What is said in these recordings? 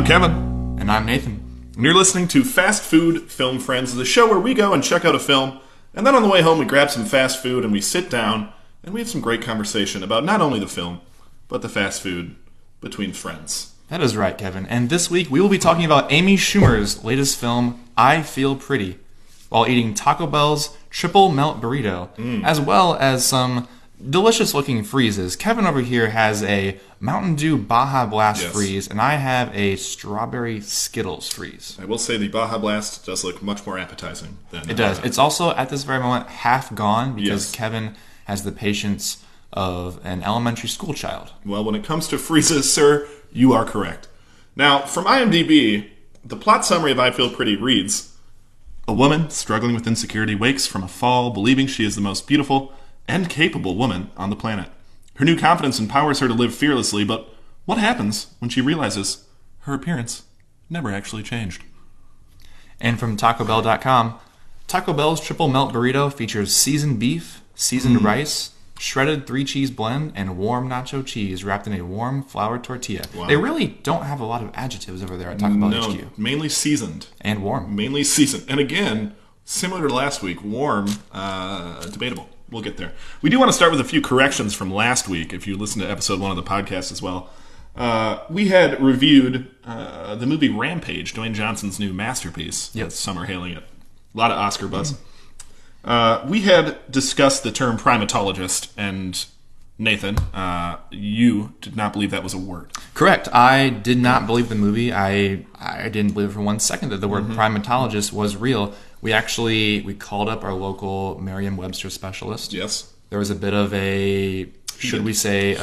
Kevin. And I'm Nathan. And you're listening to Fast Food Film Friends, the show where we go and check out a film, and then on the way home we grab some fast food and we sit down and we have some great conversation about not only the film, but the fast food between friends. That is right, Kevin. And this week we will be talking about Amy Schumer's latest film, I Feel Pretty, while eating Taco Bell's Triple Melt Burrito, as well as some delicious-looking freezes. Kevin over here has a Mountain Dew Baja Blast freeze, and I have a Strawberry Skittles freeze. I will say the Baja Blast does look much more appetizing than... It does. It's also, at this very moment, half gone because Kevin has the patience of an elementary school child. Well, when it comes to freezes, sir, you are correct. Now, from IMDb, the plot summary of I Feel Pretty reads, a woman struggling with insecurity wakes from a fall believing she is the most beautiful and capable woman on the planet. Her new confidence empowers her to live fearlessly, but what happens when she realizes her appearance never actually changed? And from TacoBell.com, Taco Bell's Triple Melt Burrito features seasoned beef, seasoned rice, shredded 3-cheese blend, and warm nacho cheese wrapped in a warm flour tortilla. Wow. They really don't have a lot of adjectives over there at Taco Bell HQ. Mainly seasoned. And warm. Mainly seasoned. And again, similar to last week, warm, debatable. We'll get there. We do want to start with a few corrections from last week, if you listen to episode 1 of the podcast as well. We had reviewed the movie Rampage, Dwayne Johnson's new masterpiece. Yep. Some are hailing it. A lot of Oscar buzz. We had discussed the term primatologist, and Nathan, you did not believe that was a word. Correct. I did not believe the movie. I didn't believe for 1 second that the word primatologist was real. We called up our local Merriam-Webster specialist. Yes. There was a bit of a, should we say,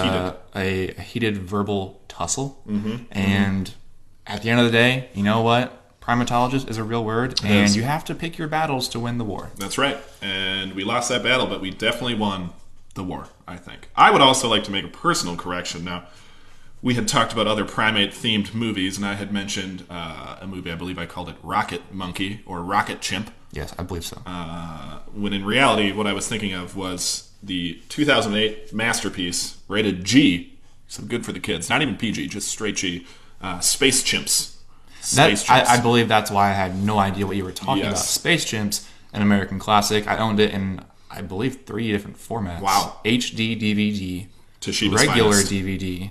a heated verbal tussle. And at the end of the day, you know what? Primatologist is a real word, and you have to pick your battles to win the war. That's right. And we lost that battle, but we definitely won the war, I think. I would also like to make a personal correction. Now, we had talked about other primate-themed movies, and I had mentioned a movie, I believe I called it Rocket Monkey, or Rocket Chimp. Yes, I believe so. When in reality, what I was thinking of was the 2008 masterpiece, rated G, so good for the kids, not even PG, just straight G, Space Chimps. I believe that's why I had no idea what you were talking about. Space Chimps, an American classic. I owned it in, I believe, 3 different formats. Wow. HD DVD, Toshiba's regular finest. DVD,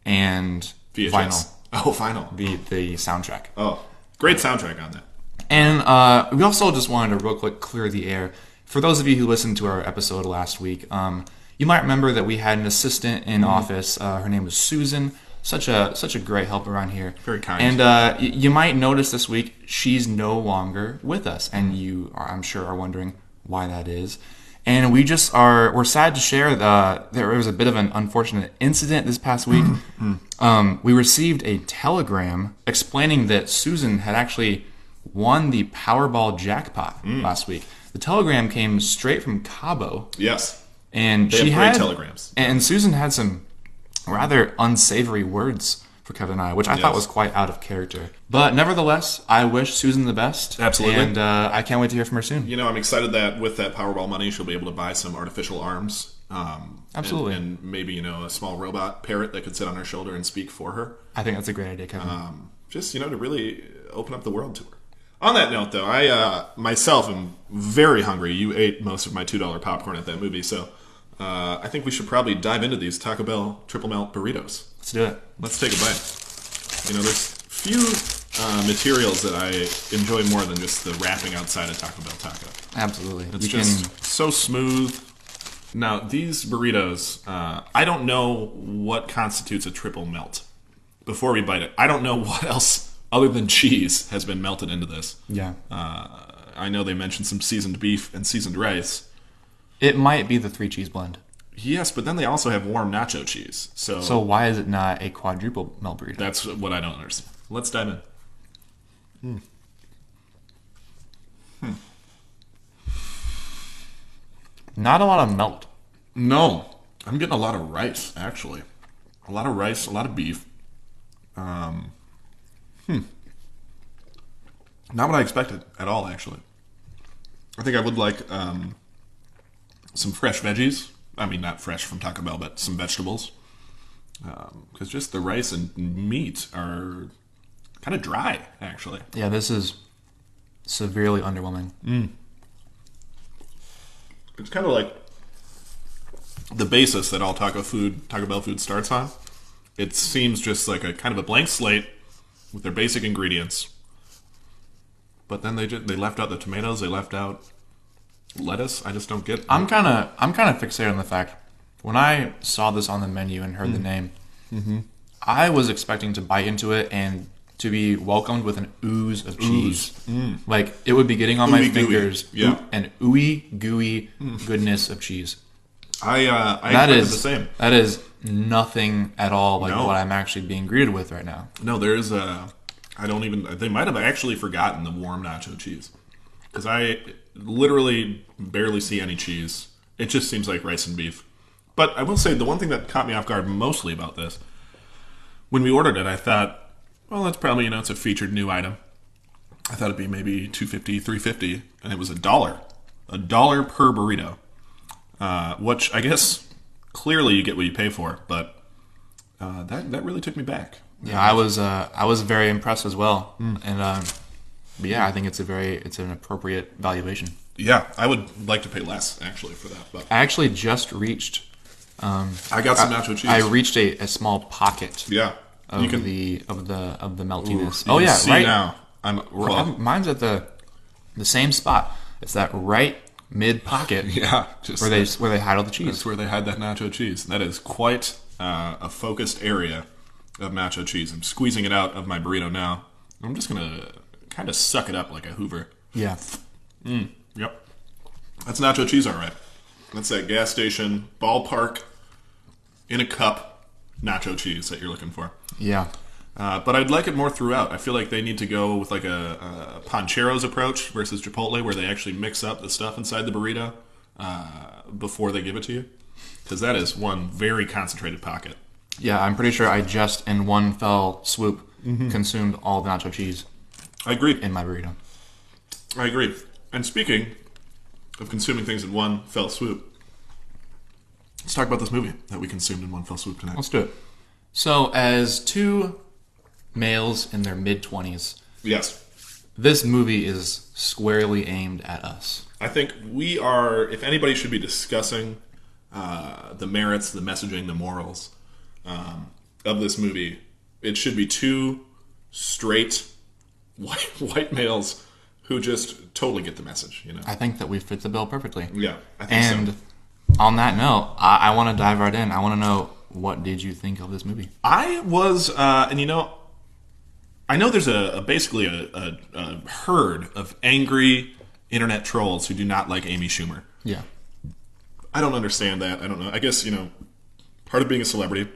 and VHS. vinyl. Oh, vinyl. The soundtrack. Oh, great soundtrack on that. And we also just wanted to real quick clear the air. For those of you who listened to our episode last week, you might remember that we had an assistant in office. Her name was Susan. Such a great help around here. Very kind. And you might notice this week she's no longer with us, and you, I'm sure, are wondering why that is. And we're sad to share that there was a bit of an unfortunate incident this past week. We received a telegram explaining that Susan had actually won the Powerball jackpot last week. The telegram came straight from Cabo. Yes. And they have great telegrams. And Susan had some rather unsavory words for Kevin and I, which I thought was quite out of character. But nevertheless, I wish Susan the best. Absolutely. And I can't wait to hear from her soon. You know, I'm excited that with that Powerball money, she'll be able to buy some artificial arms. Absolutely. And maybe, a small robot parrot that could sit on her shoulder and speak for her. I think that's a great idea, Kevin. Just, to really open up the world to her. On that note, though, I myself am very hungry. You ate most of my $2 popcorn at that movie, so I think we should probably dive into these Taco Bell Triple Melt Burritos. Let's do it. Let's take a bite. There's few materials that I enjoy more than just the wrapping outside of Taco Bell taco. Absolutely. It's just so smooth. Now, these burritos, I don't know what constitutes a triple melt. Before we bite it, I don't know what else other than cheese has been melted into this. Yeah. I know they mentioned some seasoned beef and seasoned rice. It might be the 3-cheese blend. Yes, but then they also have warm nacho cheese. So why is it not a quadruple melt burrito? That's what I don't understand. Let's dive in. Not a lot of melt. No. I'm getting a lot of rice, actually. A lot of rice, a lot of beef. Not what I expected at all, actually. I think I would like some fresh veggies. I mean, not fresh from Taco Bell, but some vegetables. Because just the rice and meat are kind of dry, actually. Yeah, this is severely underwhelming. It's kind of like the basis that all Taco Bell food starts on. It seems just like a kind of a blank slate with their basic ingredients. But then they left out the tomatoes. They left out lettuce. I just don't get. I'm kind of fixated on the fact when I saw this on the menu and heard the name, I was expecting to bite into it and to be welcomed with an ooze of cheese. Like it would be getting on my fingers. Yeah. An ooey gooey goodness of cheese. I expected the same. That is nothing at all like what I'm actually being greeted with right now. No, there's they might have actually forgotten the warm nacho cheese. Because I literally barely see any cheese. It just seems like rice and beef. But I will say the one thing that caught me off guard mostly about this, when we ordered it, I thought, well, that's probably, it's a featured new item. I thought it'd be maybe $2.50, $3.50, and it was $1. $1 per burrito. Which I guess clearly you get what you pay for, but that really took me back. Yeah, I was very impressed as well, and but yeah, I think it's an appropriate valuation. Yeah, I would like to pay less actually for that. But I actually just reached. I got some nacho cheese. I reached a small pocket. Yeah, of the meltiness. Ooh, yeah, see right now. Mine's at the same spot. It's that right mid pocket. Yeah, where they hide all the cheese. That's where they hide that nacho cheese. That is quite a focused area of nacho cheese. I'm squeezing it out of my burrito now. I'm just gonna kind of suck it up like a Hoover. Yeah. Yep. That's nacho cheese, all right. That's that gas station ballpark in a cup nacho cheese that you're looking for. Yeah. But I'd like it more throughout. I feel like they need to go with like a Pancheros approach versus Chipotle, where they actually mix up the stuff inside the burrito before they give it to you. Because that is one very concentrated pocket. Yeah, I'm pretty sure I just in one fell swoop consumed all the nacho cheese. I agree. In my burrito. I agree. And speaking of consuming things in one fell swoop, let's talk about this movie that we consumed in one fell swoop tonight. Let's do it. So, as two males in their mid-20s, yes, this movie is squarely aimed at us. I think we are, if anybody should be discussing the merits, the messaging, the morals of this movie, it should be two straight white males who just totally get the message. I think that we fit the bill perfectly. Yeah, I think so. And on that note, I want to dive right in. I want to know, what did you think of this movie? I was, and I know there's basically a herd of angry internet trolls who do not like Amy Schumer. Yeah. I don't understand that. I don't know. I guess, part of being a celebrity,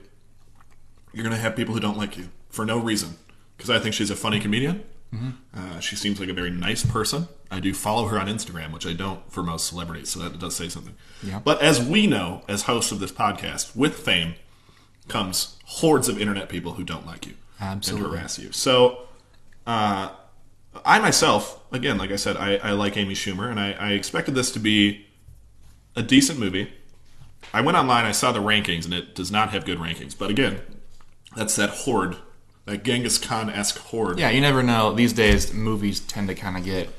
you're going to have people who don't like you for no reason. Because I think she's a funny comedian. She seems like a very nice person. I do follow her on Instagram, which I don't for most celebrities, so that does say something. Yeah. But as we know, as hosts of this podcast, with fame comes hordes of internet people who don't like you. Absolutely. And harass you. So, I myself, again, like I said, I like Amy Schumer, and I expected this to be a decent movie. I went online, I saw the rankings, and it does not have good rankings. But again, that's that horde, that Genghis Khan-esque horde. Yeah, you never know. These days, movies tend to kind of get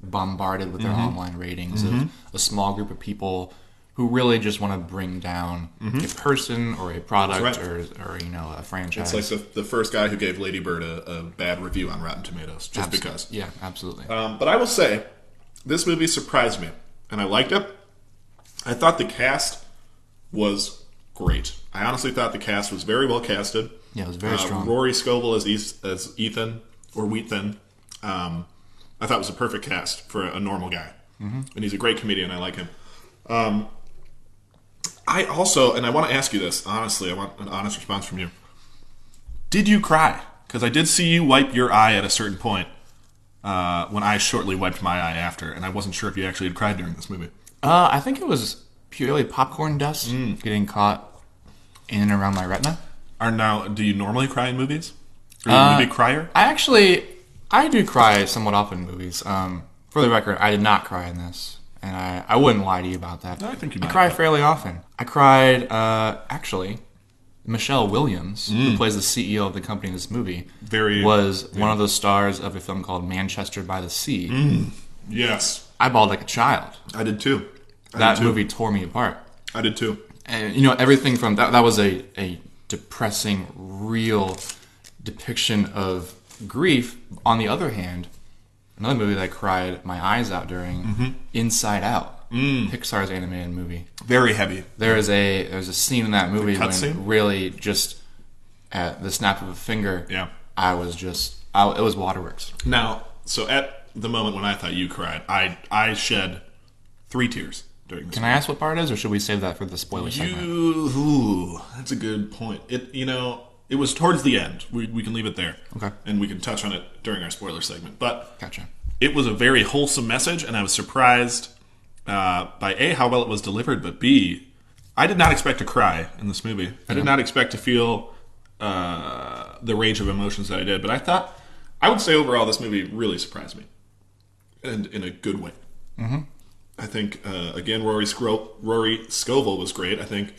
bombarded with their online ratings of a small group of people who really just want to bring down a person or a product or a franchise. It's like the first guy who gave Lady Bird a bad review on Rotten Tomatoes, just because. Yeah, absolutely. But I will say, this movie surprised me, and I liked it. I thought the cast was great. I honestly thought the cast was very well casted. Yeah, it was very strong. Rory Scovel as Ethan, or Wheathan, I thought was a perfect cast for a normal guy. And he's a great comedian. I like him. I also, and I want to ask you this, honestly, I want an honest response from you. Did you cry? Because I did see you wipe your eye at a certain point when I shortly wiped my eye after, and I wasn't sure if you actually had cried during this movie. I think it was purely popcorn dust getting caught in and around my retina. Do you normally cry in movies? Are you a movie crier? I do cry somewhat often in movies. For the record, I did not cry in this. And I wouldn't lie to you about that. I think you might. I cry fairly often. I cried, actually, Michelle Williams, who plays the CEO of the company in this movie, was one of the stars of a film called Manchester by the Sea. Yes. I bawled like a child. I did too. That movie tore me apart. I did too. And, everything from that was a depressing, real depiction of grief. On the other hand, another movie that I cried my eyes out during, Inside Out, Pixar's animated movie. Very heavy. There's a scene in that movie when scene? really just at the snap of a finger, Yeah. it was waterworks. Now, so at the moment when I thought you cried, I shed 3 tears during this. Can I ask what part it is, or should we save that for the spoiler segment? That's a good point. It was towards the end. We can leave it there. Okay. And we can touch on it during our spoiler segment. But Gotcha. it was a very wholesome message, and I was surprised by A, how well it was delivered, but B, I did not expect to cry in this movie. I did not expect to feel the range of emotions that I did. But I would say overall this movie really surprised me. And in a good way. Mm-hmm. I think, again, Rory Scovel was great. I think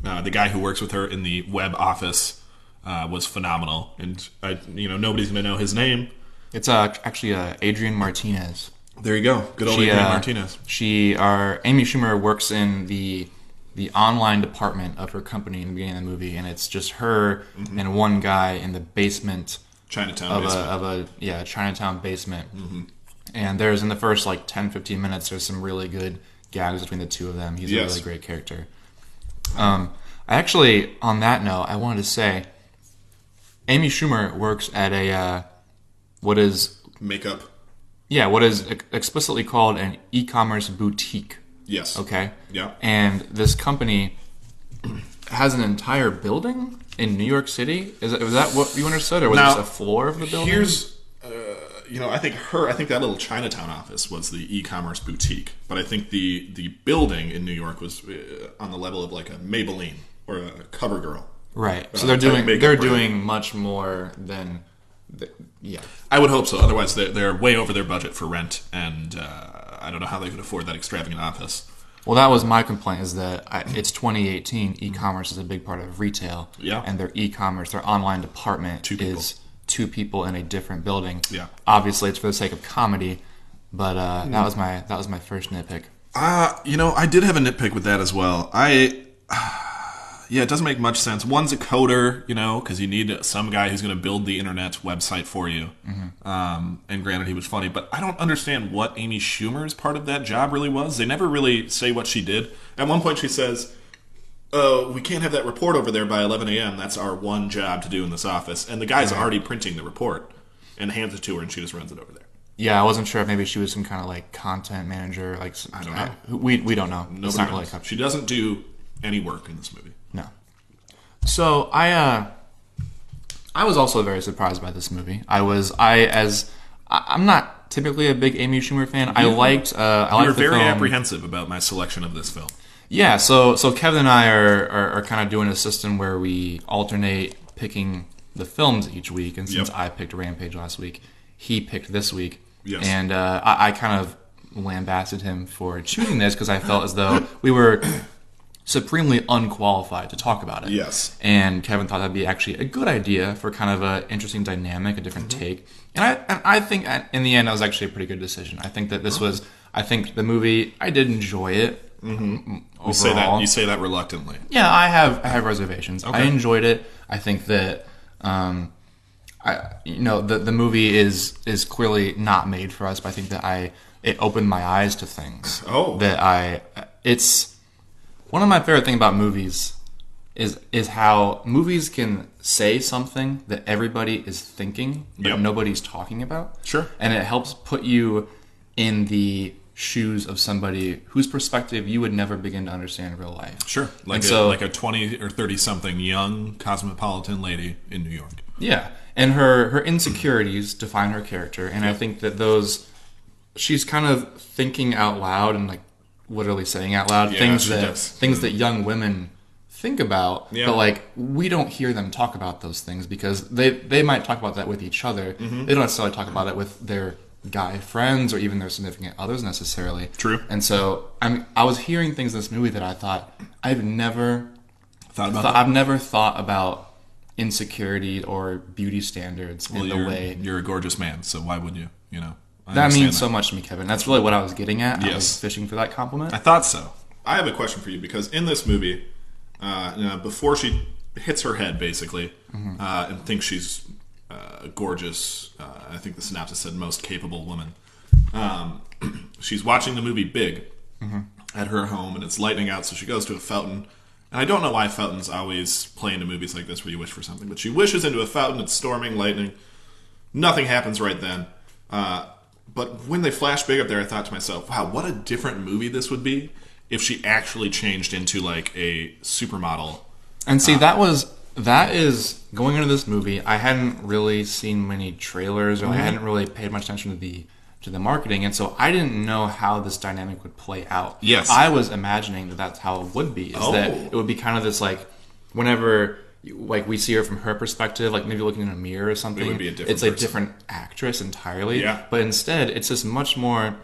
the guy who works with her in the web office was phenomenal. And, nobody's going to know his name. It's actually Adrian Martinez. There you go. Good old Adrian Martinez. Amy Schumer works in the online department of her company in the beginning of the movie, and it's just her and one guy in the basement Chinatown basement. Mm-hmm. And there's, in the first 10-15 minutes, there's some really good gags between the two of them. He's a really great character. I actually, on that note, I wanted to say, Amy Schumer works at what is explicitly called an e-commerce boutique. Yes. Okay? Yeah. And this company has an entire building in New York City. Was that what you understood, or was this a floor of the building? Here's, I think that little Chinatown office was the e-commerce boutique, but I think the building in New York was on the level of like a Maybelline or a CoverGirl. Right. So they're doing much more than. I would hope so. Otherwise, they're way over their budget for rent, and I don't know how they could afford that extravagant office. Well, that was my complaint, is that it's 2018. E-commerce is a big part of retail. Yeah. And their e-commerce, their online department is 2 people in a different building. Yeah. Obviously, it's for the sake of comedy, but that was my first nitpick. I did have a nitpick with that as well. It doesn't make much sense. One's a coder, because you need some guy who's going to build the internet website for you. Mm-hmm. And granted, he was funny, but I don't understand what Amy Schumer's part of that job really was. They never really say what she did. At one point, she says, we can't have that report over there by 11 a.m. That's our one job to do in this office. And the guy's already printing the report and hands it to her, and she just runs it over there. Yeah, I wasn't sure if maybe she was some kind of content manager. I don't know. We don't know. Nobody knows. She doesn't do any work in this movie. No. So I was also very surprised by this movie. I'm not typically a big Amy Schumer fan. I liked you were very film. apprehensive about my selection of this film. Yeah, so Kevin and I are kind of doing a system where we alternate picking the films each week. And since I picked Rampage last week, he picked this week. Yes. And I kind of lambasted him for choosing this because I felt as though we were supremely unqualified to talk about it. Yes. And Kevin thought that'd be actually a good idea for kind of an interesting dynamic, a different take. And I think in the end that was actually a pretty good decision. I think that I think the movie, I did enjoy it. Mm-hmm. Overall. You say that reluctantly. Yeah, I have reservations. Okay. I enjoyed it. I think that the movie is clearly not made for us, but I think that it opened my eyes to things. It's one of my favorite things about movies is how movies can say something that everybody is thinking, but nobody's talking about. Sure. And it helps put you in the shoes of somebody whose perspective you would never begin to understand in real life. Sure. Like a 20 or 30-something young cosmopolitan lady in New York. Yeah. And her insecurities define her character. And I think that she's kind of thinking out loud and literally saying out loud things that young women think about, but we don't hear them talk about those things because they might talk about that with each other. Mm-hmm. They don't necessarily talk about it with their guy friends or even their significant others necessarily. True. And so I was hearing things in this movie that I thought I've never thought about that? I've never thought about insecurity or beauty standards in the way. You're a gorgeous man, so why would you? That means so much to me, Kevin. That's really what I was getting at. Yes. I was fishing for that compliment. I thought so. I have a question for you because in this movie, before she hits her head, basically, and thinks she's gorgeous, I think the synopsis said most capable woman. She's watching the movie Big at her home, and it's lightning out, so she goes to a fountain. And I don't know why fountains always play into movies like this where you wish for something, but she wishes into a fountain, it's storming, lightning. Nothing happens right then. But when they flash Big up there, I thought to myself, wow, what a different movie this would be if she actually changed into like a supermodel. And see, that is going into this movie. I hadn't really seen many trailers, or I hadn't really paid much attention to the marketing, and so I didn't know how this dynamic would play out. Yes, I was imagining that that's how it would be. That it would be kind of this like whenever like we see her from her perspective, like maybe looking in a mirror or something. It would be a different it's a different actress entirely. Yeah, but instead it's this much more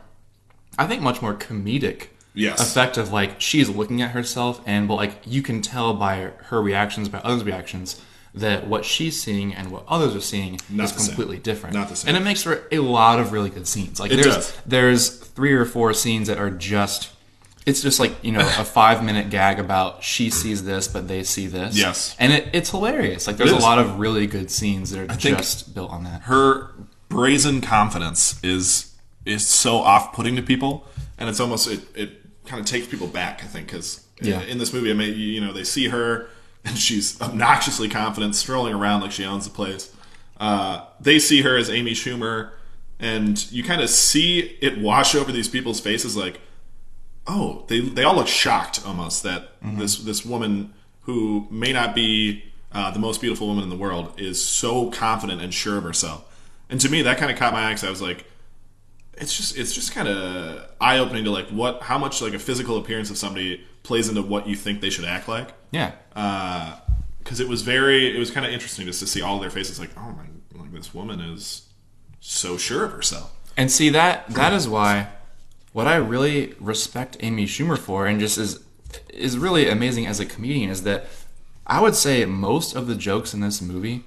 comedic. Yes. Effect of like she's looking at herself, and but like you can tell by her reactions, by others' reactions, that what she's seeing and what others are seeing is completely different. Not the same. And it makes for a lot of really good scenes. Like there's 3 or 4 scenes that are just it's just like, a 5-minute gag about she sees this but they see this. Yes. And it's hilarious. Like there's a lot of really good scenes that are just built on that. Her brazen confidence is so off-putting to people, and it's almost it kind of takes people back, I think, because in this movie, they see her, and she's obnoxiously confident, strolling around like she owns the place. They see her as Amy Schumer, and you kind of see it wash over these people's faces like, oh, they all look shocked almost that this woman who may not be the most beautiful woman in the world is so confident and sure of herself. And to me, that kind of caught my eye, because I was like, it's just kind of eye-opening to like how much like a physical appearance of somebody plays into what you think they should act like. Yeah. Because it was kind of interesting just to see all of their faces like, oh my, like this woman is so sure of herself. And see that is why what I really respect Amy Schumer for, and just is really amazing as a comedian, is that I would say most of the jokes in this movie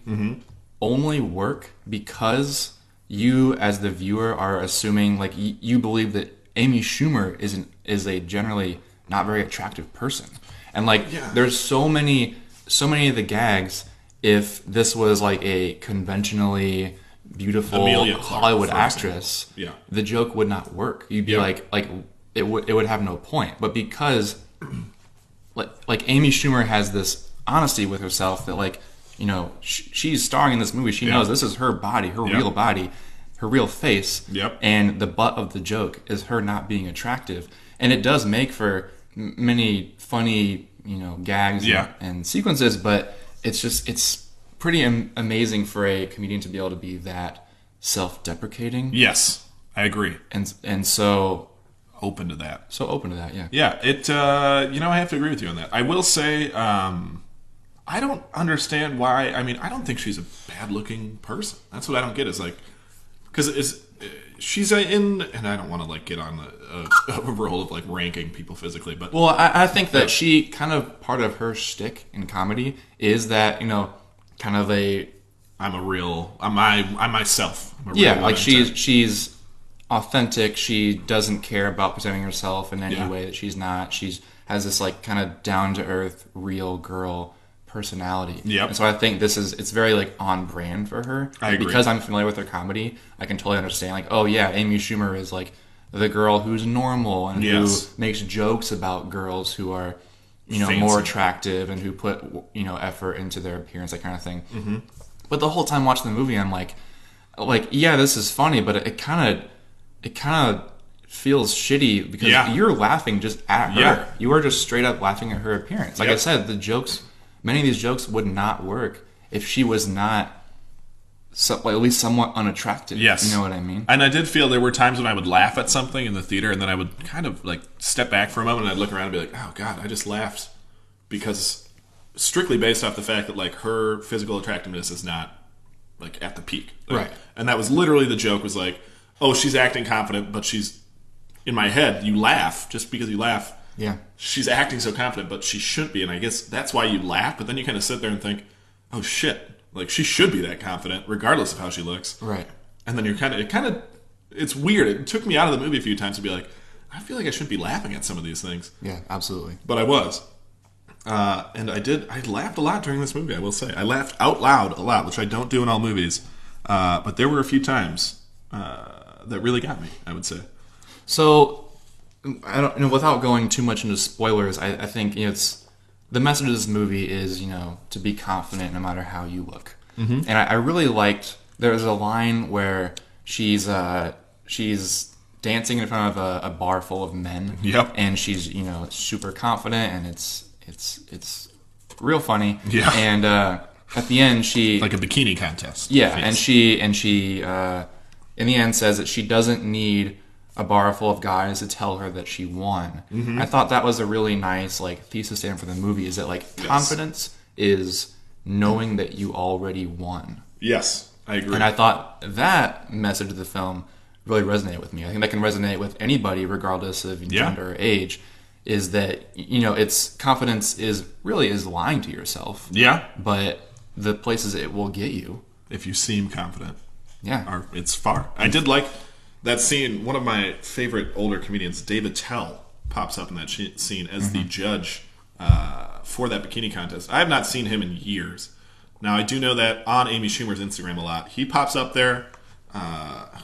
only work because you, as the viewer, are assuming like you believe that Amy Schumer is a generally not very attractive person, and like there's so many of the gags. If this was like a conventionally beautiful Hollywood actress, the joke would not work. You'd be like it would have no point. But because like Amy Schumer has this honesty with herself that like, she's starring in this movie. She knows this is her body, her real body, her real face. And the butt of the joke is her not being attractive. And it does make for many funny, gags and sequences, but it's pretty amazing for a comedian to be able to be that self-deprecating. Yes, I agree. And so open to that. Yeah. Yeah, it I have to agree with you on that. I will say I don't understand why. I mean, I don't think she's a bad-looking person. That's what I don't get. Is like, because she's in, and I don't want to like get on a role of like ranking people physically, but I think that she kind of part of her shtick in comedy is that kind of I'm myself. Like she's authentic. She doesn't care about presenting herself in any way that she's not. She has this like kind of down to earth, real girl personality. And so I think it's very like on brand for her. I agree. Because I'm familiar with her comedy, I can totally understand like, oh yeah, Amy Schumer is like the girl who's normal and who makes jokes about girls who are more attractive and who put effort into their appearance, that kind of thing. But the whole time watching the movie, I'm like yeah, this is funny, but it kind of feels shitty because you're laughing just at her. You are just straight up laughing at her appearance. Like I said, many of these jokes would not work if she was not at least somewhat unattractive. Yes. You know what I mean? And I did feel there were times when I would laugh at something in the theater, and then I would kind of like step back for a moment and I'd look around and be like, oh God, I just laughed because strictly based off the fact that like her physical attractiveness is not like at the peak. Like, right. And that was literally the joke, was like, oh, she's acting confident, but she's, in my head, you laugh just because you laugh. Yeah. She's acting so confident, but she shouldn't be. And I guess that's why you laugh, but then you kind of sit there and think, oh shit, like she should be that confident regardless of how she looks. Right. And then you're it's weird. It took me out of the movie a few times to be like, I feel like I shouldn't be laughing at some of these things. Yeah, absolutely. But I was. And I laughed a lot during this movie, I will say. I laughed out loud a lot, which I don't do in all movies. But there were a few times that really got me, I would say. So, I don't, without going too much into spoilers, I think it's the message of this movie is, to be confident no matter how you look. Mm-hmm. And I really liked, there's a line where she's dancing in front of a bar full of men. Yep. And she's, super confident, and it's real funny. Yeah. And at the end, she... Like a bikini contest. Yeah, Yes. and she in the end says that she doesn't need a bar full of guys to tell her that she won. Mm-hmm. I thought that was a really nice thesis statement for the movie, is that confidence is knowing that you already won. Yes, I agree. And I thought that message of the film really resonated with me. I think that can resonate with anybody regardless of gender or age, is that it's confidence is lying to yourself. Yeah. But the places it will get you, if you seem confident. Yeah. It's far. I did like that scene. One of my favorite older comedians, David Tell, pops up in that scene as the judge for that bikini contest. I have not seen him in years. Now, I do know that on Amy Schumer's Instagram a lot. He pops up there.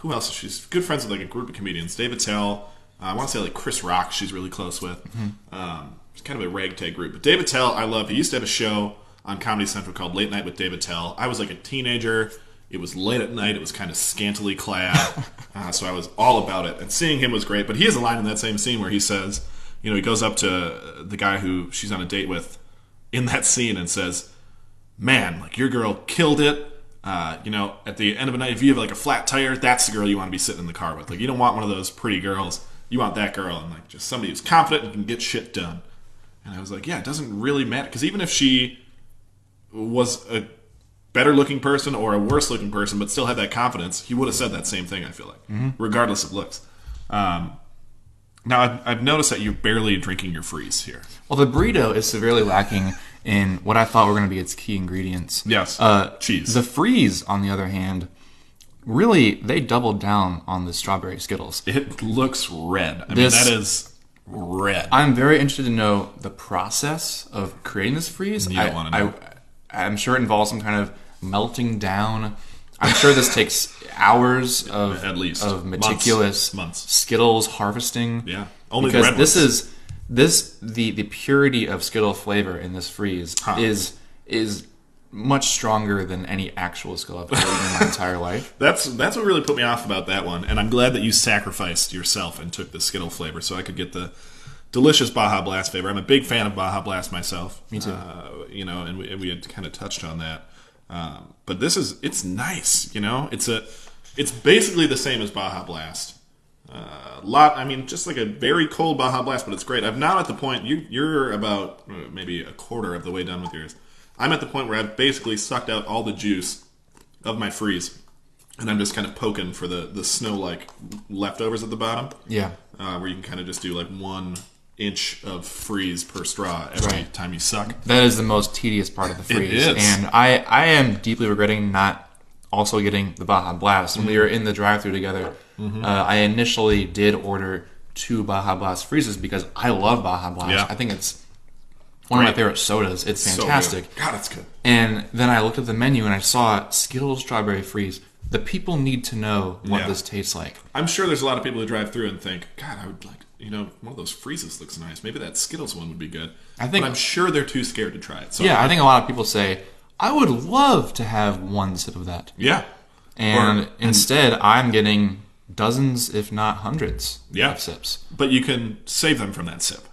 Who else? She's good friends with a group of comedians. David Tell. I want to say Chris Rock she's really close with. Mm-hmm. It's kind of a ragtag group. But David Tell, I love. He used to have a show on Comedy Central called Late Night with David Tell. I was a teenager. It was late at night. It was kind of scantily clad. So I was all about it. And seeing him was great. But he has a line in that same scene where he says, he goes up to the guy who she's on a date with in that scene and says, man, your girl killed it. At the end of a night, if you have a flat tire, that's the girl you want to be sitting in the car with. You don't want one of those pretty girls. You want that girl and just somebody who's confident and can get shit done. And I was like, yeah, it doesn't really matter. Because even if she was a better looking person or a worse looking person but still had that confidence, he would have said that same thing, I feel like, regardless of looks. Now, I've noticed that you're barely drinking your freeze here. Well, the burrito is severely lacking in what I thought were going to be its key ingredients. Yes, cheese. The freeze, on the other hand, really, they doubled down on the strawberry Skittles. It looks red. I mean, that is red. I'm very interested to know the process of creating this freeze. You don't want to know. I'm sure it involves some kind of melting down. I'm sure this takes hours of at least of meticulous months. Skittles harvesting. Yeah, only because the red this ones. is the purity of Skittle flavor in this freeze is much stronger than any actual Skittle I've ever eaten in my entire life. That's what really put me off about that one, and I'm glad that you sacrificed yourself and took the Skittle flavor so I could get the delicious Baja Blast flavor. I'm a big fan of Baja Blast myself. Me too. And we had kind of touched on that. But it's nice. It's basically the same as Baja Blast. Just a very cold Baja Blast, but it's great. I'm not at the point you're about maybe a quarter of the way done with yours. I'm at the point where I've basically sucked out all the juice of my freeze, and I'm just kind of poking for the snow-like leftovers at the bottom. Yeah. Where you can kind of just do 1 inch of freeze per straw every time you suck. That is the most tedious part of the freeze. It is. And I am deeply regretting not also getting the Baja Blast. When we were in the drive-thru together, I initially did order 2 Baja Blast freezes because I love Baja Blast. Yeah. I think it's one of my favorite sodas. It's fantastic. So good. God, it's good. And then I looked at the menu and I saw Skittles Strawberry Freeze. The people need to know what this tastes like. I'm sure there's a lot of people who drive through and think, God, I would like, one of those freezes looks nice. Maybe that Skittles one would be good. But I'm sure they're too scared to try it. So I think a lot of people say, I would love to have 1 sip of that. Yeah. And instead, I'm getting dozens, if not hundreds, of sips. But you can save them from that sip.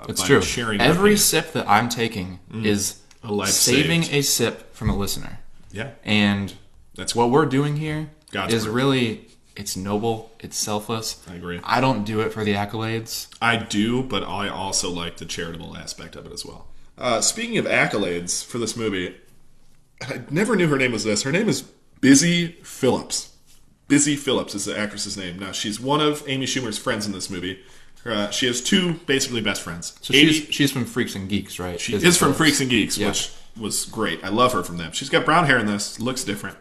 It's true. Sharing every sip that I'm taking is a life saving saved. a sip from a listener. Yeah. And that's what we're doing here. God's work. Really, it's noble, it's selfless. I agree. I don't do it for the accolades. I do, but I also like the charitable aspect of it as well. Speaking of accolades for this movie, I never knew her name was this. Her name is Busy Phillips. Busy Phillips is the actress's name. Now, she's one of Amy Schumer's friends in this movie. She has two basically best friends. So she's from Freaks and Geeks, right? She is from Freaks and Geeks, which was great. I love her from them. She's got brown hair in this. Looks different.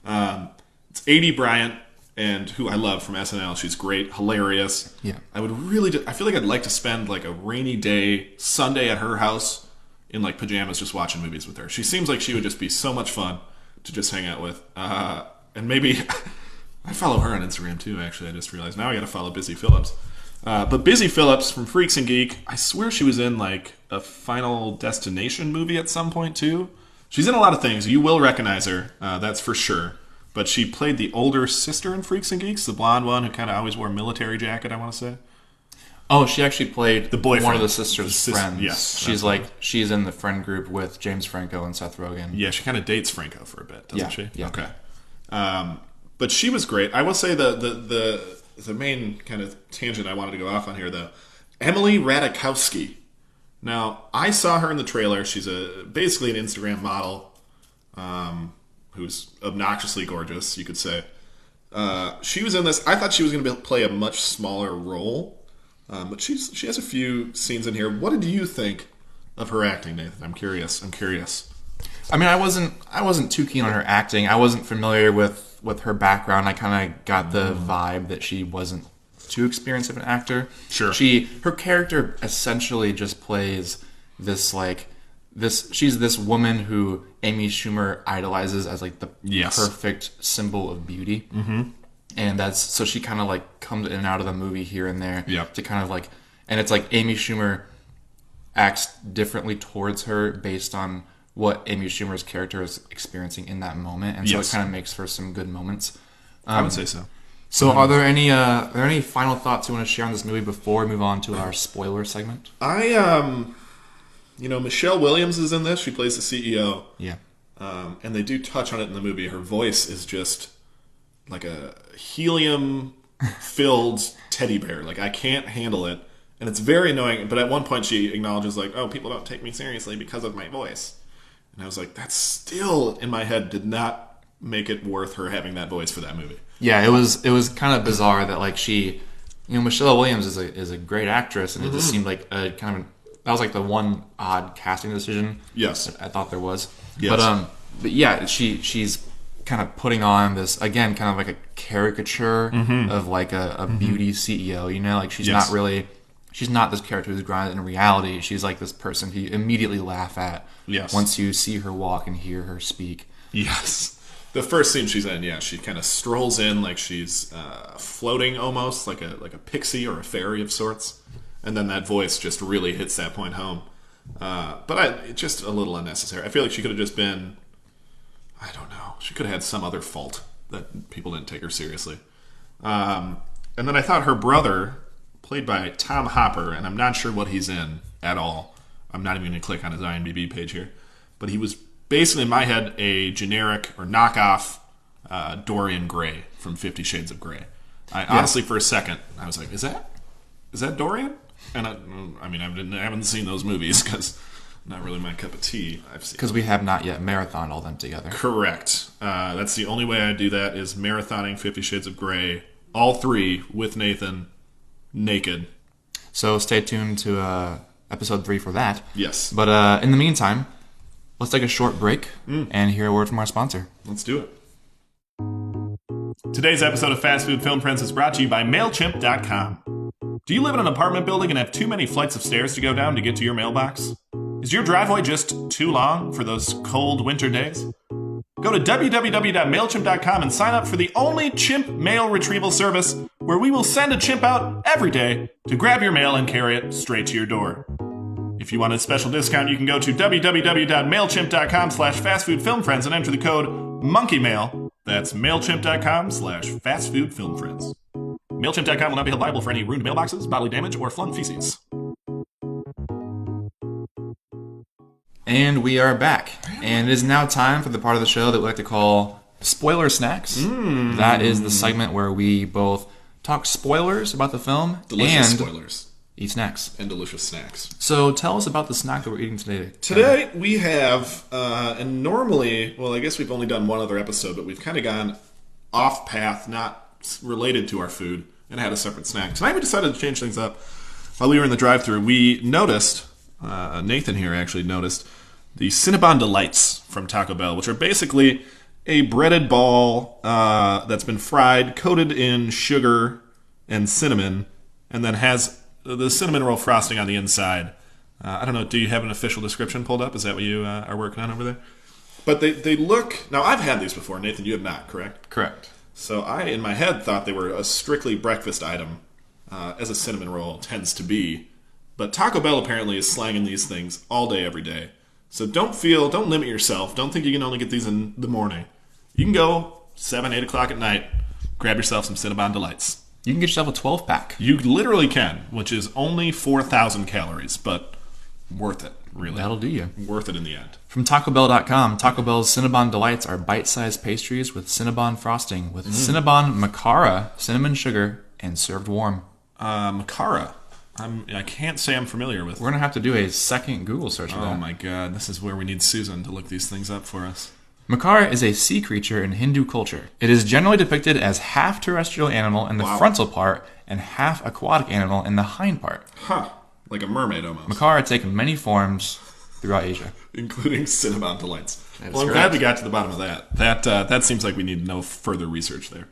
It's Amy Bryant, and who I love from SNL. She's great, hilarious. Yeah. I feel like I'd like to spend like a rainy day Sunday at her house in like pajamas just watching movies with her. She seems like she would just be so much fun to just hang out with. And maybe I follow her on Instagram too, actually. I just realized now I got to follow Busy Phillips. But Busy Phillips from Freaks and Geek, I swear she was in like a Final Destination movie at some point too. She's in a lot of things. You will recognize her, that's for sure. But she played the older sister in Freaks and Geeks, the blonde one who kind of always wore a military jacket, I want to say. Oh, she actually played the boyfriend. One of the sister's friends. Yes. She's in the friend group with James Franco and Seth Rogen. Yeah, she kind of dates Franco for a bit, doesn't she? Yeah. Okay. But she was great. I will say the main kind of tangent I wanted to go off on here, though, Emily Ratajkowski. Now, I saw her in the trailer. She's basically an Instagram model who's obnoxiously gorgeous, you could say. She was in this. I thought she was going to play a much smaller role, but she has a few scenes in here. What did you think of her acting, Nathan? I'm curious. I mean, I wasn't too keen on her acting. I wasn't familiar with her background. I kind of got the vibe that she wasn't too experienced of an actor. Sure. Her character essentially just plays this she's this woman who Amy Schumer idolizes as like the perfect symbol of beauty. Mm-hmm. And so she kind of like comes in and out of the movie here and there to kind of like, and it's like Amy Schumer acts differently towards her based on what Amy Schumer's character is experiencing in that moment. And so it kind of makes for some good moments. I would say so. So are there any final thoughts you want to share on this movie before we move on to our spoiler segment? Michelle Williams is in this. She plays the CEO. Yeah. And they do touch on it in the movie. Her voice is just like a helium-filled teddy bear. Like, I can't handle it. And it's very annoying. But at one point she acknowledges, like, oh, people don't take me seriously because of my voice. And I was like, that still, in my head, did not make it worth her having that voice for that movie. Yeah, it was kind of bizarre that, like, she... Michelle Williams is a great actress, and it just seemed like a kind of... That was like the one odd casting decision. Yes, I thought there was. Yes. But yeah, she's kind of putting on this again, kind of like a caricature of like a beauty CEO. Like she's not this character who's grounded in reality. She's like this person who you immediately laugh at once you see her walk and hear her speak. Yes. The first scene she's in, she kind of strolls in like she's floating almost, like a pixie or a fairy of sorts. And then that voice just really hits that point home. But it's just a little unnecessary. I feel like she could have just been, I don't know, she could have had some other fault that people didn't take her seriously. And then I thought her brother, played by Tom Hopper, and I'm not sure what he's in at all. I'm not even going to click on his IMDb page here. But he was basically, in my head, a generic or knockoff Dorian Gray from 50 Shades of Grey. Honestly, for a second, I was like, is that Dorian? And I haven't seen those movies because not really my cup of tea. Because we have not yet marathoned all them together. Correct. That's the only way I do that is marathoning 50 Shades of Grey, all three with Nathan, naked. So stay tuned to episode 3 for that. Yes. But in the meantime, let's take a short break and hear a word from our sponsor. Let's do it. Today's episode of Fast Food Film Friends is brought to you by MailChimp.com. Do you live in an apartment building and have too many flights of stairs to go down to get to your mailbox? Is your driveway just too long for those cold winter days? Go to www.mailchimp.com and sign up for the only chimp mail retrieval service where we will send a chimp out every day to grab your mail and carry it straight to your door. If you want a special discount, you can go to www.mailchimp.com/fastfoodfilmfriends and enter the code MONKEYMAIL. That's mailchimp.com/fastfoodfilmfriends. MailChimp.com will not be held liable for any ruined mailboxes, bodily damage, or flung feces. And we are back. And it is now time for the part of the show that we like to call Spoiler Snacks. That is the segment where we both talk spoilers about the film Delicious and spoilers. Eat snacks. And delicious snacks. So tell us about the snack that we're eating today. Today we have, and normally, well, I guess we've only done one other episode, but we've kind of gone off path, not related to our food, and had a separate snack. Tonight we decided to change things up. while we were in the drive-thru, we noticed, Nathan here actually noticed, the Cinnabon Delights from Taco Bell, which are basically a breaded ball that's been fried, coated in sugar and cinnamon, and then has the cinnamon roll frosting on the inside. I don't know, do you have an official description pulled up? Is that what you are working on over there? But they look... Now, I've had these before. Nathan, you have not, correct? Correct. So I, in my head, thought they were a strictly breakfast item, as a cinnamon roll tends to be. But Taco Bell apparently is slanging these things all day, every day. So don't limit yourself. Don't think you can only get these in the morning. You can go 7, 8 o'clock at night, grab yourself some Cinnabon Delights. You can get yourself a 12-pack. You literally can, which is only 4,000 calories, but worth it, really. That'll do you. Worth it in the end. From TacoBell.com, Taco Bell's Cinnabon Delights are bite-sized pastries with Cinnabon frosting with Cinnabon Macara, cinnamon sugar, and served warm. Macara. I can't say I'm familiar with. We're going to have to do a second Google search for that. Oh my god, this is where we need Susan to look these things up for us. Macara is a sea creature in Hindu culture. It is generally depicted as half terrestrial animal in the frontal part and half aquatic animal in the hind part. Huh. Like a mermaid almost. Macara take many forms throughout Asia. Including Cinnabon Delights. That is Well, I'm correct. glad we got to the bottom of that. That seems like we need no further research there.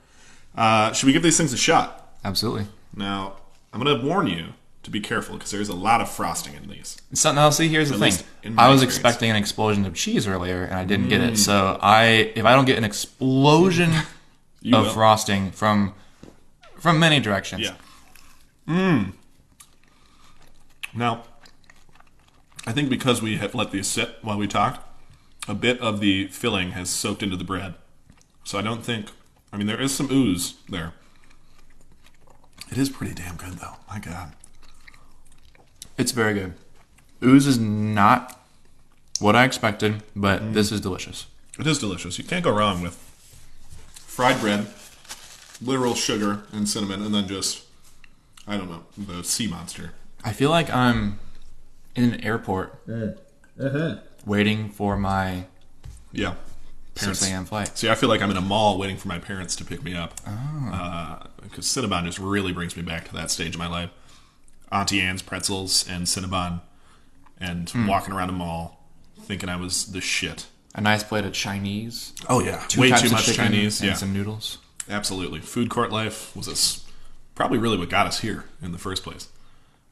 Should we give these things a shot? Absolutely. Now, I'm going to warn you to be careful because there's a lot of frosting in these. So now, see, here's the thing. least in my I was experience. expecting an explosion of cheese earlier, and I didn't get it. So if I don't get an explosion You of will. frosting from many directions, Yeah. Now, I think because we have let these sit while we talked, a bit of the filling has soaked into the bread. So I don't think... I mean, there is some ooze there. It is pretty damn good, though. My God. it's very good. Ooze is not what I expected, but this is delicious. It is delicious. You can't go wrong with fried bread, literal sugar and cinnamon, and then just, I don't know, the sea monster. I feel like I'm in an airport waiting for my Yeah. 6 a.m. flight. See, I feel like I'm in a mall waiting for my parents to pick me up. Because Cinnabon just really brings me back to that stage of my life. Auntie Anne's pretzels and Cinnabon, and walking around a mall thinking I was the shit. A nice plate of Chinese. Oh, yeah. Two Way types too of much chicken Chinese. and Yeah, some noodles. absolutely. Food court life was probably really what got us here in the first place,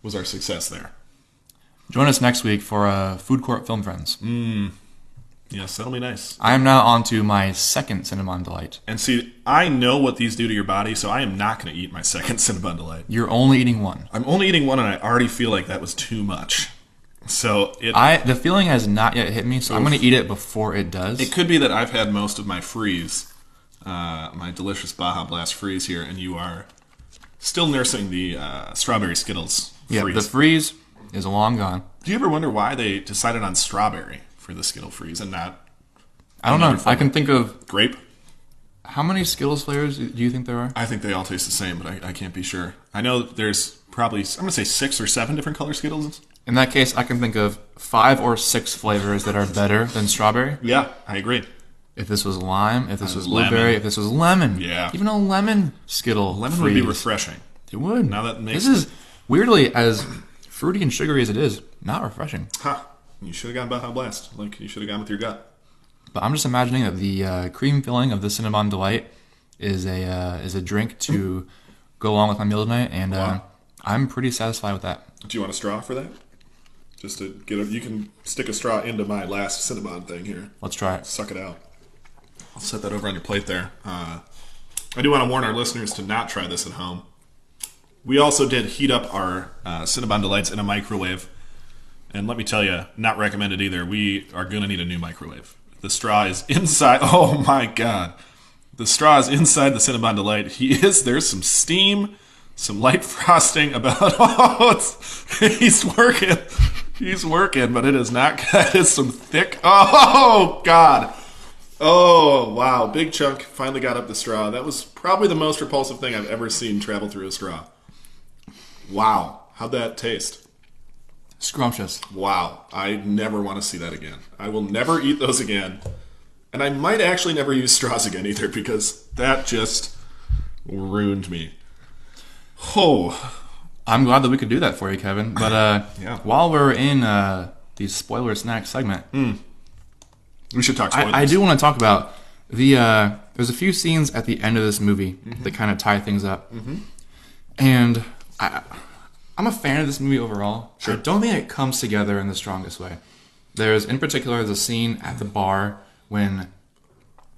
was our success there. Join us next week for Food Court Film Friends. Yes, that'll be nice. I am now on to my second Cinnabon Delight. And see, I know what these do to your body, so I am not going to eat my second Cinnabon Delight. You're only eating one. I'm only eating one, and I already feel like that was too much. So The feeling has not yet hit me, so I'm going to eat it before it does. it could be that I've had most of my freeze, my delicious Baja Blast freeze here, and you are still nursing the strawberry Skittles Yeah, freeze. the freeze is long gone. Do you ever wonder why they decided on strawberry for the Skittle freeze and not I don't know. Another flavor. I can think of... grape? How many Skittles flavors do you think there are? I think they all taste the same, but I can't be sure. I know there's probably, I'm going to say 6 or 7 different color Skittles. In that case, I can think of 5 or 6 flavors that are better than strawberry. Yeah, I agree. If this was lime, if this was lemon. blueberry, if this was lemon. Yeah. Even a lemon Skittle Lemon would be freeze. refreshing. It would. Now that makes This is, weirdly, as fruity and sugary as it is, not refreshing. Ha! You should have gone Baja Blast. Like, you should have gone with your gut. But I'm just imagining that the cream filling of the Cinnabon Delight is a drink to go along with my meal tonight, and I'm pretty satisfied with that. Do you want a straw for that? Just to get you can stick a straw into my last Cinnabon thing here. Let's try it. Suck it out. I'll set that over on your plate there. I do want to warn our listeners to not try this at home. We also did heat up our Cinnabon Delights in a microwave. And let me tell you, not recommended either. We are going to need a new microwave. The straw is inside. Oh my God. The straw is inside the Cinnabon Delight. There's some steam, some light frosting about. He's working. He's working, but it is not good. It's some thick. Oh, God. Oh, wow. Big chunk finally got up the straw. That was probably the most repulsive thing I've ever seen travel through a straw. Wow. How'd that taste? Scrumptious. Wow. I never want to see that again. I will never eat those again. And I might actually never use straws again either, because that just ruined me. Oh. I'm glad that we could do that for you, Kevin. But while we're in the spoiler snack segment, we should talk spoilers. I do want to talk about there's a few scenes at the end of this movie that kind of tie things up. And I'm a fan of this movie overall. Sure. I don't think it comes together in the strongest way. There's, in particular, the scene at the bar when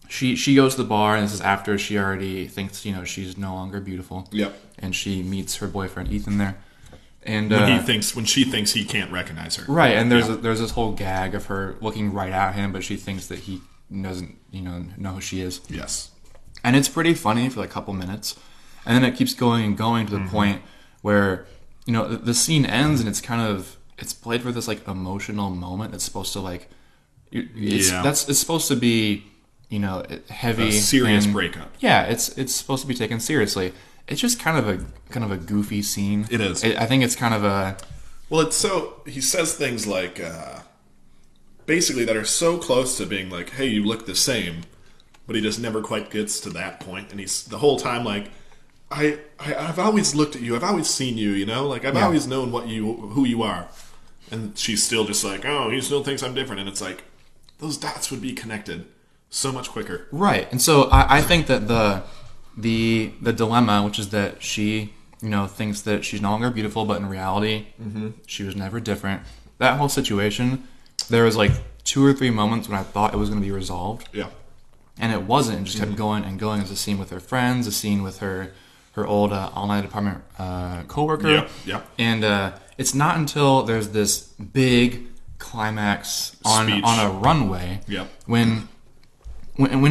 she goes to the bar, and this is after she already thinks, she's no longer beautiful. Yep. And she meets her boyfriend, Ethan, there. And when she thinks he can't recognize her. Right, and there's this whole gag of her looking right at him, but she thinks that he doesn't, know who she is. Yes. And it's pretty funny for like a couple minutes. And then it keeps going and going to the point where, the scene ends, and it's played for this like emotional moment. It's supposed to like, it's supposed to be, heavy, a serious breakup. Yeah, it's supposed to be taken seriously. It's just kind of a goofy scene. It is. I think it's kind of a. Well, he says things like, basically that are so close to being like, "Hey, you look the same," but he just never quite gets to that point, and he's the whole time like, I've always looked at you. I've always seen you. Like I've always known who you are. And she's still just like, oh, he still thinks I'm different. And it's like, those dots would be connected so much quicker. Right. And so I think that the dilemma, which is that she, thinks that she's no longer beautiful, but in reality, she was never different. That whole situation, there was like 2 or 3 moments when I thought it was going to be resolved. Yeah. And it wasn't. It just kept going and going. There's a scene with her friends, a scene with her old all-night apartment coworker. Yeah, yeah. And it's not until there's this big climax on a runway when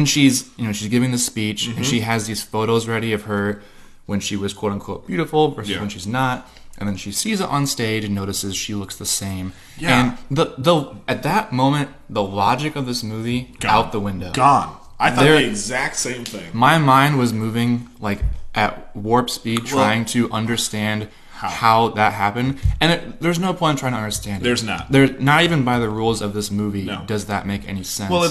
she's she's giving the speech and she has these photos ready of her when she was quote unquote beautiful versus when she's not, and then she sees it on stage and notices she looks the same. Yeah. And the at that moment the logic of this movie out the window. Gone. I thought the exact same thing. My mind was moving like at warp speed, trying to understand how that happened, and there's no point in trying to understand it. There's not. There's not even by the rules of this movie does that make any sense. Well,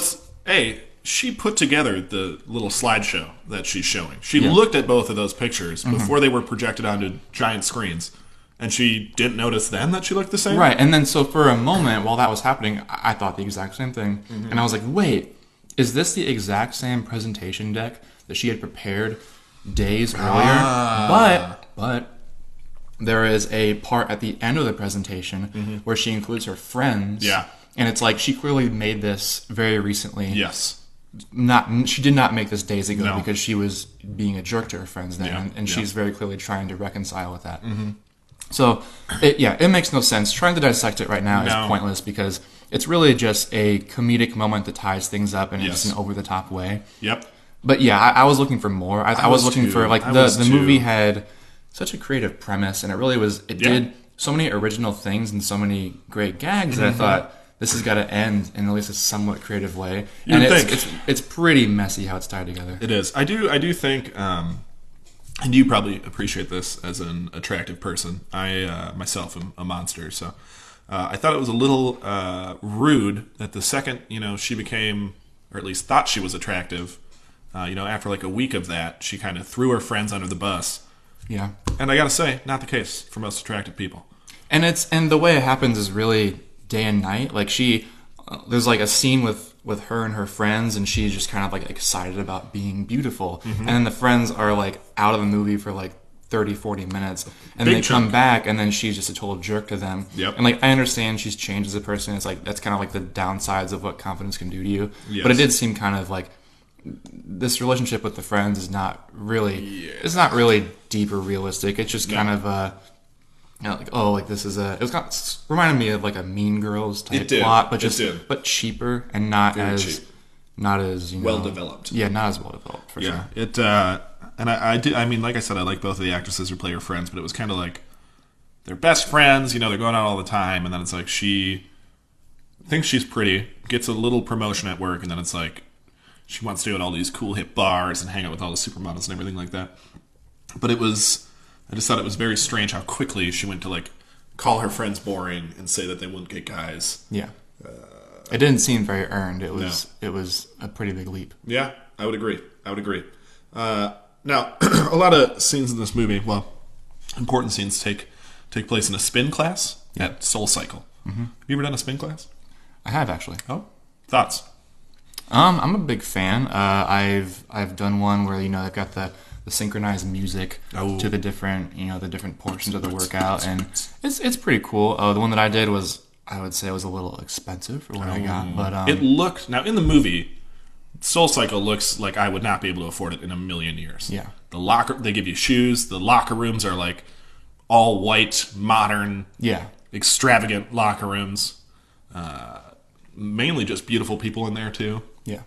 she put together the little slideshow that she's showing. She looked at both of those pictures before they were projected onto giant screens, and she didn't notice then that she looked the same. Right, and then so for a moment while that was happening, I thought the exact same thing, and I was like, wait, is this the exact same presentation deck that she had prepared days earlier? But there is a part at the end of the presentation where she includes her friends. Yeah. And it's like she clearly made this very recently. Yes. She did not make this days ago because she was being a jerk to her friends then, and she's very clearly trying to reconcile with that. So, it makes no sense. Trying to dissect it right now is pointless because it's really just a comedic moment that ties things up in just an over-the-top way. Yep. But I was looking for more. I was looking for like the movie had such a creative premise, and it really was. It did so many original things and so many great gags that I thought this has got to end in at least a somewhat creative way. And it's pretty messy how it's tied together. It is. I do think, and you probably appreciate this as an attractive person. I myself am a monster, so I thought it was a little rude that the second she became, or at least thought she was attractive. After like a week of that, she kind of threw her friends under the bus. Yeah. And I gotta say, not the case for most attractive people. And the way it happens is really day and night. Like there's like a scene with her and her friends, and she's just kind of like excited about being beautiful. And then the friends are like out of the movie for like 30-40 minutes, and they come back, and then she's just a total jerk to them. Yep. And like I understand she's changed as a person. It's like that's kind of like the downsides of what confidence can do to you. Yes. But it did seem kind of like this relationship with the friends is not really it's not really deep or realistic. It's just kind of this is it was kind of reminded me of like a Mean Girls type plot, but but cheaper and not Very as cheap. Not as well developed. Yeah, not as well developed for sure. It and I did. I mean, like I said, I like both of the actresses who play her friends, but it was kind of like they're best friends. They're going out all the time, and then it's like she thinks she's pretty, gets a little promotion at work, and then it's like she wants to go to all these cool hip bars and hang out with all the supermodels and everything like that. But I just thought it was very strange how quickly she went to like call her friends boring and say that they wouldn't get guys. Yeah. It didn't seem very earned. It was a pretty big leap. Yeah, I would agree. Now, a lot of scenes in this movie, well, important scenes take place in a spin class at Soul Cycle. Mm-hmm. Have you ever done a spin class? I have, actually. Oh, thoughts? I'm a big fan. I've done one where they've got the synchronized music to the different portions of the workout, and it's pretty cool. The one that I did was, I would say, it was a little expensive for what I got, but it looked, now in the movie, Soul Cycle looks like I would not be able to afford it in a million years. Yeah, they give you shoes. The locker rooms are like all white, modern, extravagant locker rooms. Mainly just beautiful people in there too. Yeah.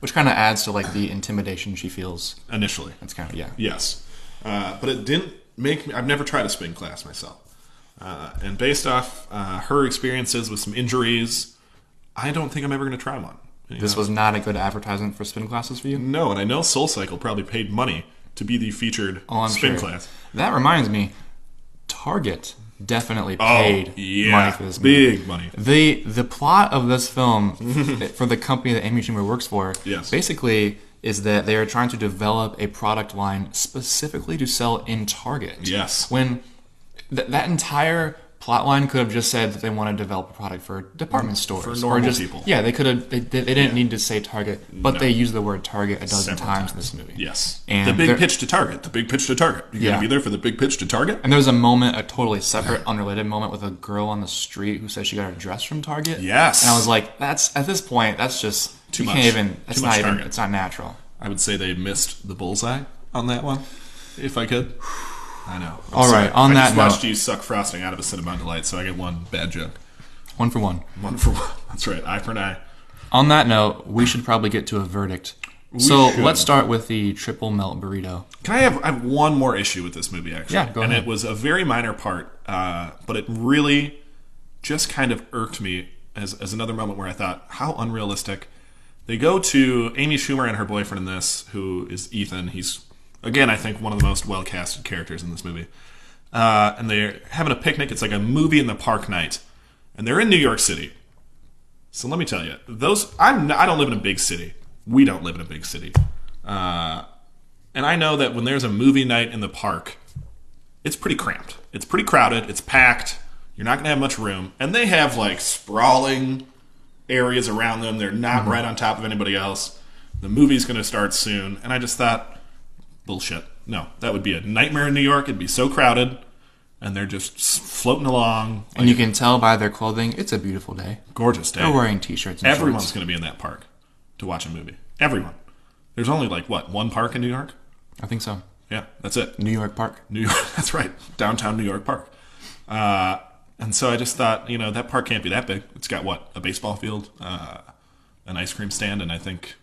Which kind of adds to like the intimidation she feels initially. That's kind of Yes, but it didn't make me. I've never tried a spin class myself, and based off her experiences with some injuries, I don't think I'm ever going to try one. This was not a good advertisement for spin classes for you? No, and I know Soul Cycle probably paid money to be the featured spin class. That reminds me, Target definitely paid money for this movie. Big money. The plot of this film for the company that Amy Schumer works for basically is that they are trying to develop a product line specifically to sell in Target. Yes. When that entire plot line could have just said that they want to develop a product for department stores. For normal people. Yeah, they could have. They didn't need to say Target, but they used the word Target a dozen times in this movie. Yes. And the big pitch to Target. The big pitch to Target. You going to be there for the big pitch to Target? And there was a moment, a totally separate, unrelated moment with a girl on the street who said she got her dress from Target. Yes. And I was like, at this point, that's just too much. It's not natural. I would say they missed the bullseye on that one, if I could. I know. All right. On that note, I just watched you suck frosting out of a Cinnabon Delight, so I get one bad joke. 1 for 1. 1 for 1. That's right. Eye for an eye. On that note, we should probably get to a verdict. Let's start with the Triple Melt Burrito. I have one more issue with this movie, actually. Yeah, go ahead. And it was a very minor part, but it really just kind of irked me as another moment where I thought, how unrealistic. They go to Amy Schumer and her boyfriend in this, who is Ethan. He's, again, I think one of the most well-casted characters in this movie. And they're having a picnic. It's like a movie in the park night. And they're in New York City. So let me tell you, I don't live in a big city. We don't live in a big city. And I know that when there's a movie night in the park, it's pretty cramped. It's pretty crowded. It's packed. You're not going to have much room. And they have like sprawling areas around them. They're not right on top of anybody else. The movie's going to start soon. And I just thought, bullshit. No, that would be a nightmare in New York. It'd be so crowded. And they're just floating along. And you can tell by their clothing, it's a beautiful day. Gorgeous day. They're wearing t-shirts and Everyone's shorts. going to be in that park to watch a movie. Everyone. There's only one park in New York? I think so. Yeah, that's it. New York Park. New York, that's right. Downtown New York Park. And so I just thought, that park can't be that big. It's got a baseball field, an ice cream stand, and I think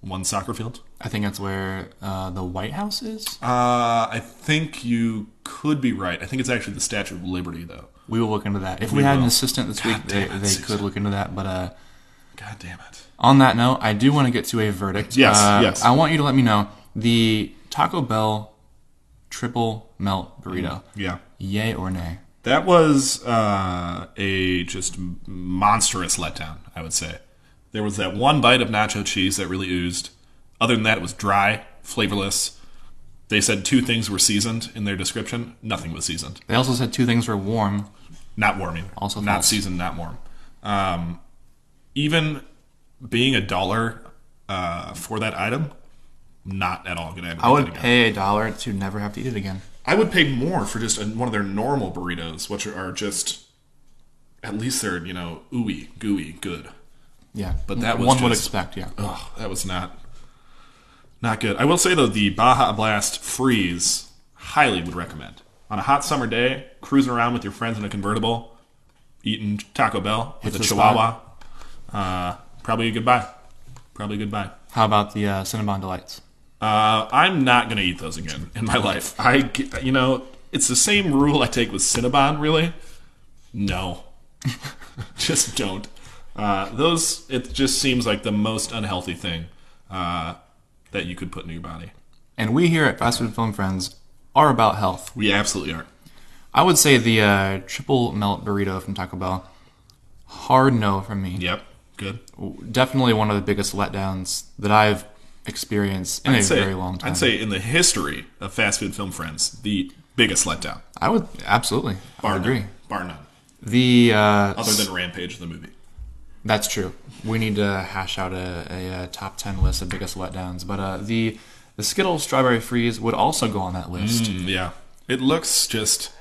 one soccer field. I think that's where the White House is. I think you could be right. I think it's actually the Statue of Liberty, though. We will look into that. If we had an assistant this week, they could look into that. But God damn it. On that note, I do want to get to a verdict. Yes. I want you to let me know the Taco Bell Triple Melt Burrito. Yeah. Yay or nay? That was a just monstrous letdown, I would say. There was that one bite of nacho cheese that really oozed. Other than that, it was dry, flavorless. They said 2 things were seasoned in their description. Nothing was seasoned. They also said 2 things were warm. Not warm either. Also not false. Seasoned, not warm. Even being $1 for that item, not at all going to end. I would pay $1 to never have to eat it again. I would pay more for just one of their normal burritos, which are just, at least they're, ooey, gooey, good. Yeah, but that was one would expect. Yeah, that was not good. I will say though, the Baja Blast Freeze, highly would recommend on a hot summer day, cruising around with your friends in a convertible, eating Taco Bell with a Chihuahua. Probably a good buy. How about the Cinnabon Delights? I'm not going to eat those again in my life. It's the same rule I take with Cinnabon, really. No. Just don't. It just seems like the most unhealthy thing that you could put in your body. And we here at Fast Food Film Friends are about health. We absolutely are. I would say the Triple Melt Burrito from Taco Bell, hard no from me. Yep, good. Definitely one of the biggest letdowns that I've experience in very long time. I'd say in the history of fast food film friends, the biggest letdown. I would absolutely. I would agree. Bar none. Other than Rampage, the movie. That's true. We need to hash out a top 10 list of biggest letdowns. But the Skittles Strawberry Freeze would also go on that list. Yeah. It looks just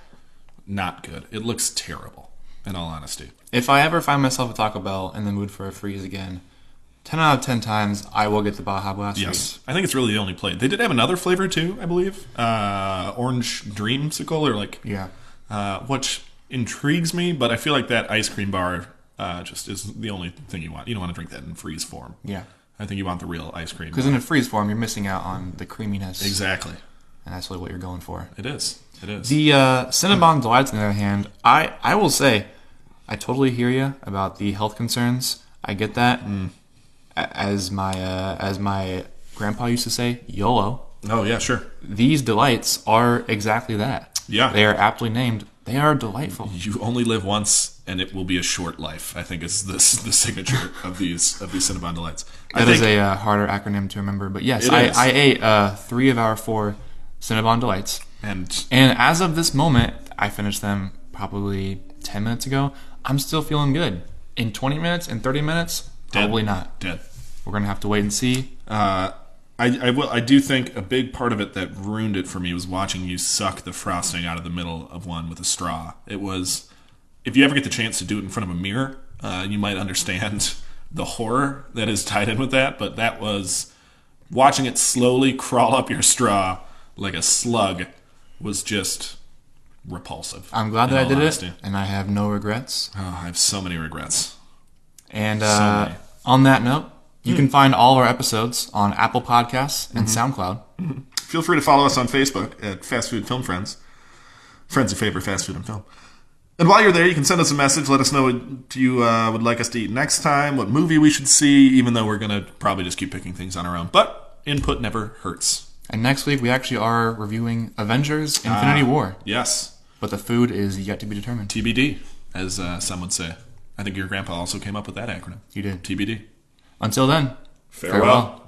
not good. It looks terrible, in all honesty. If I ever find myself at Taco Bell in the mood for a freeze again, 10 out of 10 times, I will get the Baja Blast freeze. I think it's really the only play. They did have another flavor, too, I believe. Orange Dreamsicle, which intrigues me, but I feel like that ice cream bar just is the only thing you want. You don't want to drink that in freeze form. Yeah. I think you want the real ice cream. Because in a freeze form, you're missing out on the creaminess. Exactly. And that's really what you're going for. It is. The Cinnabon Delights, on the other hand, I will say, I totally hear you about the health concerns. I get that. As my grandpa used to say, YOLO. Oh, yeah, sure. These delights are exactly that. Yeah. They are aptly named. They are delightful. You only live once, and it will be a short life, I think is the signature of these Cinnabon Delights. That is a harder acronym to remember. But yes, I ate 3 of our 4 Cinnabon Delights. And as of this moment, I finished them probably 10 minutes ago. I'm still feeling good. In 20 minutes, in 30 minutes, probably not. Dead. We're going to have to wait and see. I do think a big part of it that ruined it for me was watching you suck the frosting out of the middle of one with a straw. It was, if you ever get the chance to do it in front of a mirror, you might understand the horror that is tied in with that, but that was, watching it slowly crawl up your straw like a slug was just repulsive. I'm glad that I did it, and I have no regrets. Oh, I have so many regrets. And on that note, you can find all our episodes on Apple Podcasts and SoundCloud. Feel free to follow us on Facebook at Fast Food Film Friends. Friends who favor fast food and film. And while you're there, you can send us a message. Let us know what you would like us to eat next time, what movie we should see, even though we're going to probably just keep picking things on our own. But input never hurts. And next week, we actually are reviewing Avengers Infinity War. Yes. But the food is yet to be determined. TBD, as some would say. I think your grandpa also came up with that acronym. You did. TBD. Until then, farewell.